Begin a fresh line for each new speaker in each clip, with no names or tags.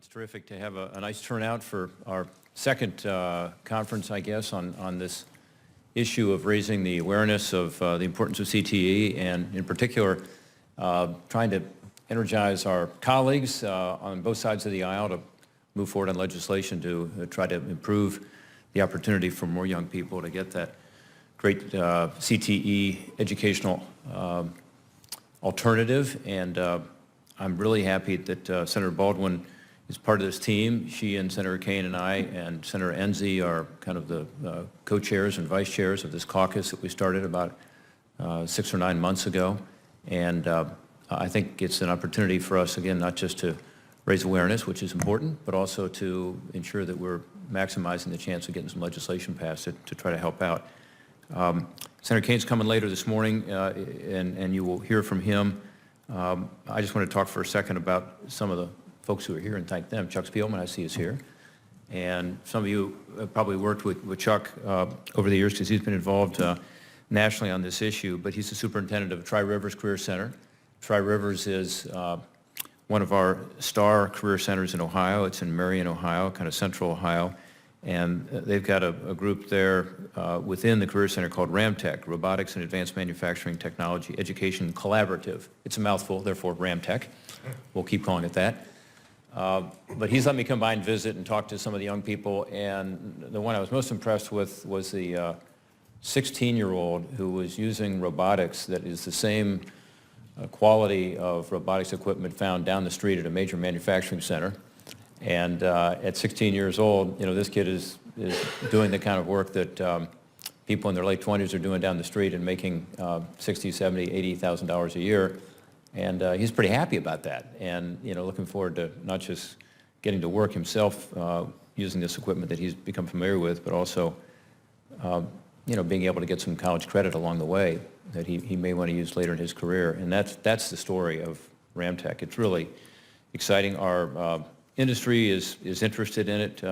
It's terrific to have a nice turnout for our second conference, I guess, on this issue of raising the awareness of the importance of CTE, and in particular, trying to energize our colleagues on both sides of the aisle to move forward on legislation to try to improve the opportunity for more young people to get that great CTE educational alternative. And I'm really happy that Senator Baldwin is part of this team. She and Senator Kaine and I and Senator Enzi are kind of the co-chairs and vice chairs of this caucus that we started about 6 or 9 months ago. And I think it's an opportunity for us, again, not just to raise awareness, which is important, but also to ensure that we're maximizing the chance of getting some legislation passed to try to help out. Senator Kaine's coming later this morning, and you will hear from him. I just want to talk for a second about some of the folks who are here and thank them. Chuck Spielman, I see, is here. And some of you have probably worked with Chuck over the years because he's been involved nationally on this issue, but he's the superintendent of Tri-Rivers Career Center. Tri-Rivers is one of our star career centers in Ohio. It's in Marion, Ohio, kind of central Ohio. And they've got a group there within the Career Center called RAMTech, Robotics and Advanced Manufacturing Technology Education Collaborative. It's a mouthful, therefore RAMTech. We'll keep calling it that. But he's let me come by and visit and talk to some of the young people. And the one I was most impressed with was the 16-year-old who was using robotics that is the same quality of robotics equipment found down the street at a major manufacturing center. And at 16 years old, you know, this kid is doing the kind of work that people in their late 20s are doing down the street and making $60,000, $70,000, $80,000 a year. And he's pretty happy about that. And, you know, looking forward to not just getting to work himself using this equipment that he's become familiar with, but also, you know, being able to get some college credit along the way that he may want to use later in his career. And that's the story of RAMTech. It's really exciting. Our industry is interested in it.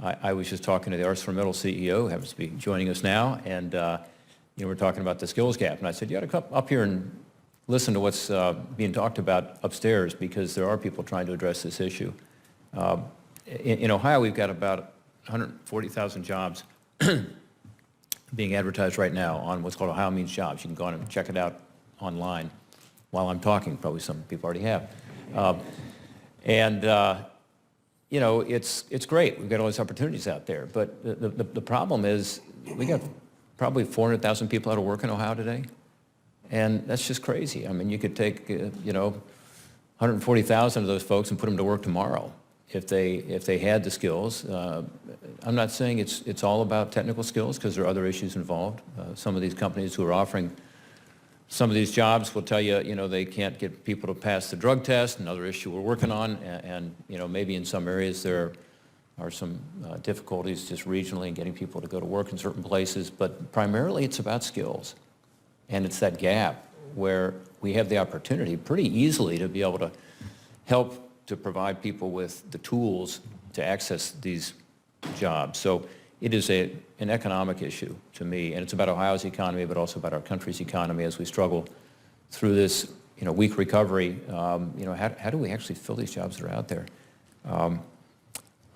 I was just talking to the ArcelorMittal CEO, who happens to be joining us now, and you know, we're talking about the skills gap. And I said, you ought to come up here and listen to what's being talked about upstairs, because there are people trying to address this issue. In Ohio, we've got about 140,000 jobs being advertised right now on what's called Ohio Means Jobs. You can go on and check it out online while I'm talking. Probably some people already have. You know, it's great. We've got all these opportunities out there. But the problem is we got probably 400,000 people out of work in Ohio today. And that's just crazy. I mean, you could take, you know, 140,000 of those folks and put them to work tomorrow if they had the skills. I'm not saying it's all about technical skills, because there are other issues involved. Some of these companies who are offering some of these jobs will tell you, you know, they can't get people to pass the drug test, another issue we're working on, and you know, maybe in some areas there are some difficulties just regionally in getting people to go to work in certain places, but primarily it's about skills. And it's that gap where we have the opportunity pretty easily to be able to help to provide people with the tools to access these jobs. So it is an economic issue to me, and it's about Ohio's economy, but also about our country's economy as we struggle through this, you know, weak recovery. You know, how do we actually fill these jobs that are out there?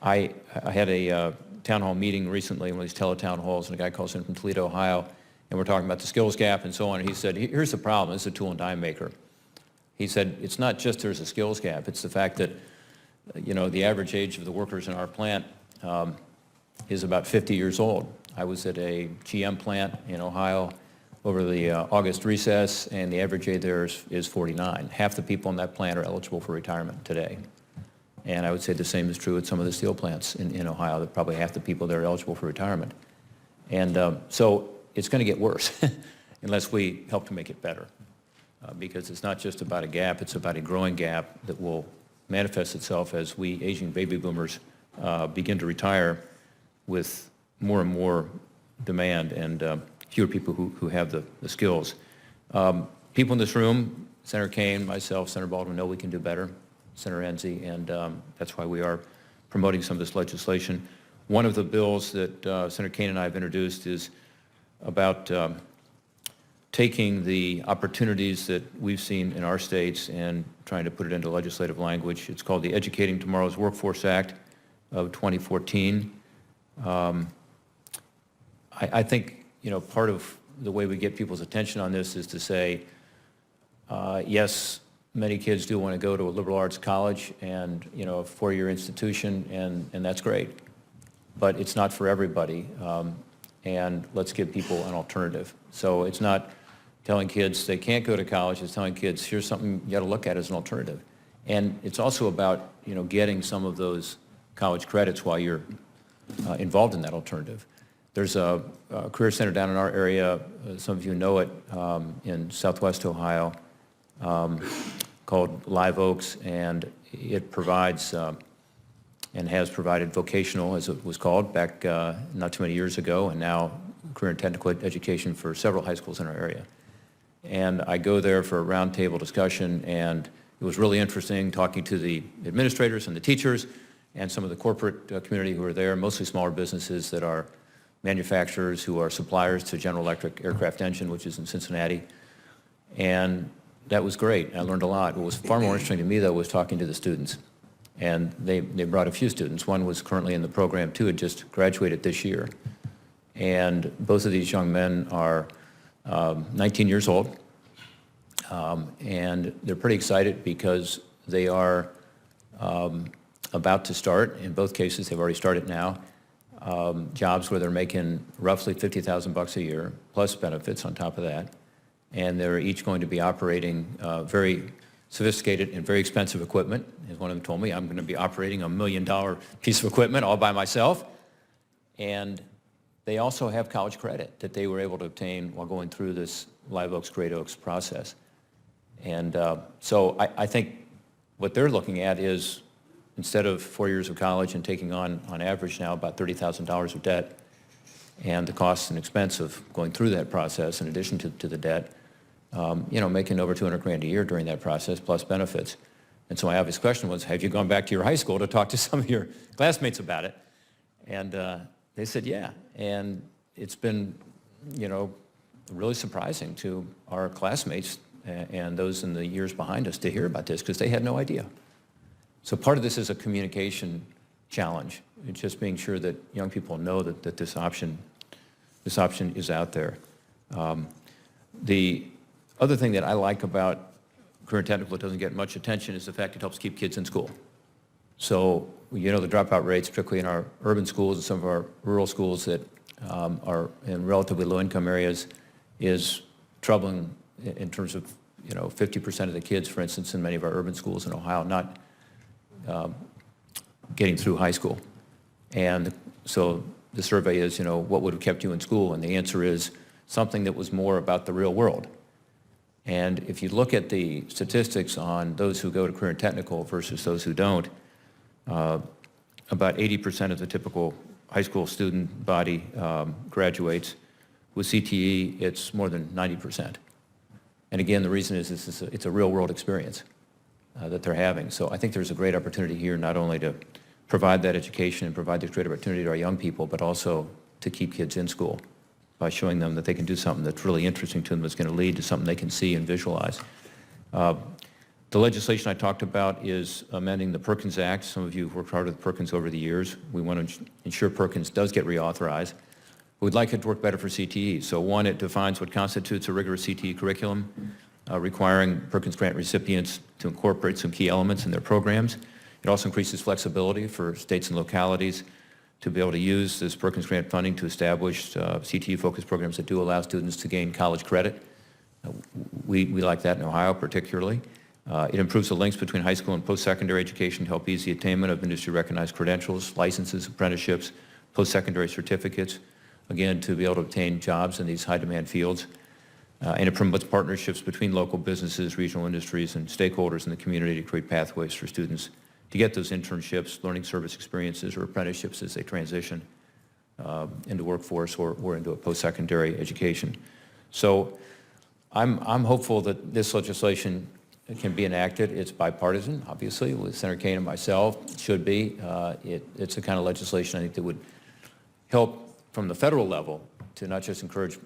I had a town hall meeting recently, one of these teletown halls, and a guy calls in from Toledo, Ohio, and we're talking about the skills gap and so on. And he said, here's the problem. This is a tool and die maker. He said, it's not just there's a skills gap. It's the fact that, you know, the average age of the workers in our plant is about 50 years old. I was at a GM plant in Ohio over the August recess, and the average age there is 49. Half the people in that plant are eligible for retirement today. And I would say the same is true at some of the steel plants in Ohio, that probably half the people there are eligible for retirement. And so it's going to get worse unless we help to make it better. Because it's not just about a gap, it's about a growing gap that will manifest itself as we aging baby boomers begin to retire with more and more demand and fewer people who have the skills. People in this room, Senator Kaine, myself, Senator Baldwin, know we can do better, Senator Enzi, and that's why we are promoting some of this legislation. One of the bills that Senator Kaine and I have introduced is about taking the opportunities that we've seen in our states and trying to put it into legislative language. It's called the Educating Tomorrow's Workforce Act of 2014. I think, part of the way we get people's attention on this is to say, yes, many kids do want to go to a liberal arts college and, a four-year institution, and that's great. But it's not for everybody, and let's give people an alternative. So it's not telling kids they can't go to college, it's telling kids, here's something you got to look at as an alternative. And it's also about, getting some of those college credits while you're involved in that alternative. There's a career center down in our area, some of you know it, in Southwest Ohio, called Live Oaks, and it provides and has provided vocational, as it was called, back not too many years ago, and now career and technical education for several high schools in our area. And I go there for a roundtable discussion, and it was really interesting talking to the administrators and the teachers and some of the corporate community who are there, mostly smaller businesses that are manufacturers who are suppliers to General Electric Aircraft Engine, which is in Cincinnati. And that was great. I learned a lot. What was far more interesting to me, though, was talking to the students. And they brought a few students. One was currently in the program, too, had just graduated this year. And both of these young men are 19 years old. And they're pretty excited because they are about to start. In both cases, they've already started now. Jobs where they're making roughly $50,000 a year, plus benefits on top of that. And they're each going to be operating very sophisticated and very expensive equipment. As one of them told me, I'm going to be operating $1 million piece of equipment all by myself. And they also have college credit that they were able to obtain while going through this Live Oaks, Great Oaks process. And so I think what they're looking at is, instead of 4 years of college and taking on average now about $30,000 of debt, and the cost and expense of going through that process in addition to the debt, making over $200,000 a year during that process plus benefits. And so my obvious question was, have you gone back to your high school to talk to some of your classmates about it? And they said, yeah. And it's been, really surprising to our classmates and those in the years behind us to hear about this, because they had no idea. So part of this is a communication challenge. It's just being sure that young people know that this option is out there. The other thing that I like about career and technical that doesn't get much attention is the fact it helps keep kids in school. So, the dropout rates, particularly in our urban schools and some of our rural schools that are in relatively low-income areas, is troubling in terms of, 50% of the kids, for instance, in many of our urban schools in Ohio, not getting through high school. And so the survey is, what would have kept you in school? And the answer is something that was more about the real world. And if you look at the statistics on those who go to career and technical versus those who don't, about 80% of the typical high school student body graduates. With CTE, it's more than 90%. And again, the reason is it's a real world experience that they're having. So I think there's a great opportunity here not only to provide that education and provide this great opportunity to our young people, but also to keep kids in school by showing them that they can do something that's really interesting to them, that's going to lead to something they can see and visualize. The legislation I talked about is amending the Perkins Act. Some of you have worked hard with Perkins over the years. We want to ensure Perkins does get reauthorized. We'd like it to work better for CTE. So one, it defines what constitutes a rigorous CTE curriculum, requiring Perkins grant recipients to incorporate some key elements in their programs. It also increases flexibility for states and localities to be able to use this Perkins grant funding to establish CTE-focused programs that do allow students to gain college credit. We like that in Ohio particularly. It improves the links between high school and post-secondary education to help ease the attainment of industry-recognized credentials, licenses, apprenticeships, post-secondary certificates, again, to be able to obtain jobs in these high-demand fields. And it promotes partnerships between local businesses, regional industries, and stakeholders in the community to create pathways for students to get those internships, learning service experiences, or apprenticeships as they transition into workforce or into a post-secondary education. So I'm hopeful that this legislation can be enacted. It's bipartisan, obviously, with Senator Kaine and myself. It should be. It's the kind of legislation I think that would help from the federal level to not just encourage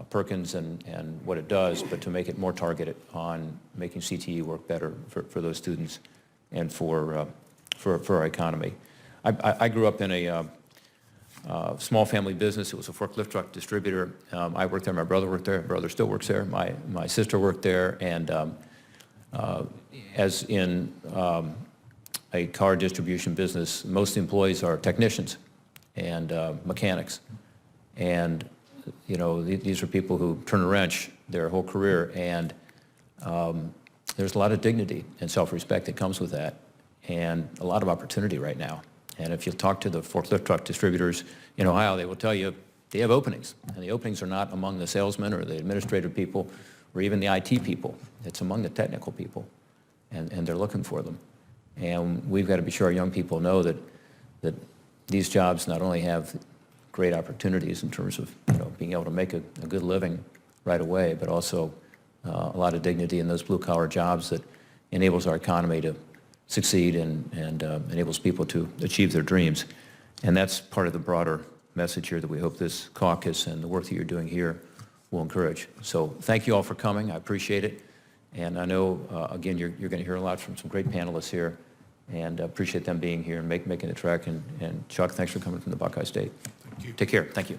Perkins and what it does, but to make it more targeted on making CTE work better for those students and for our economy. I grew up in a small family business. It was a forklift truck distributor. I worked there. My brother worked there. My brother still works there. My sister worked there. And as in a car distribution business, most employees are technicians and mechanics. And you know, these are people who turn a wrench their whole career, and there's a lot of dignity and self-respect that comes with that, and a lot of opportunity right now. And if you talk to the forklift truck distributors in Ohio, they will tell you they have openings, and the openings are not among the salesmen or the administrative people or even the IT people. It's among the technical people, and they're looking for them. And we've got to be sure our young people know that these jobs not only have great opportunities in terms of being able to make a good living right away, but also a lot of dignity in those blue-collar jobs that enables our economy to succeed and enables people to achieve their dreams. And that's part of the broader message here that we hope this caucus and the work that you're doing here will encourage. So thank you all for coming. I appreciate it. And I know, again, you're going to hear a lot from some great panelists here, and appreciate them being here and making the trek. And Chuck, thanks for coming from the Buckeye State.
Thank you.
Take care. Thank you.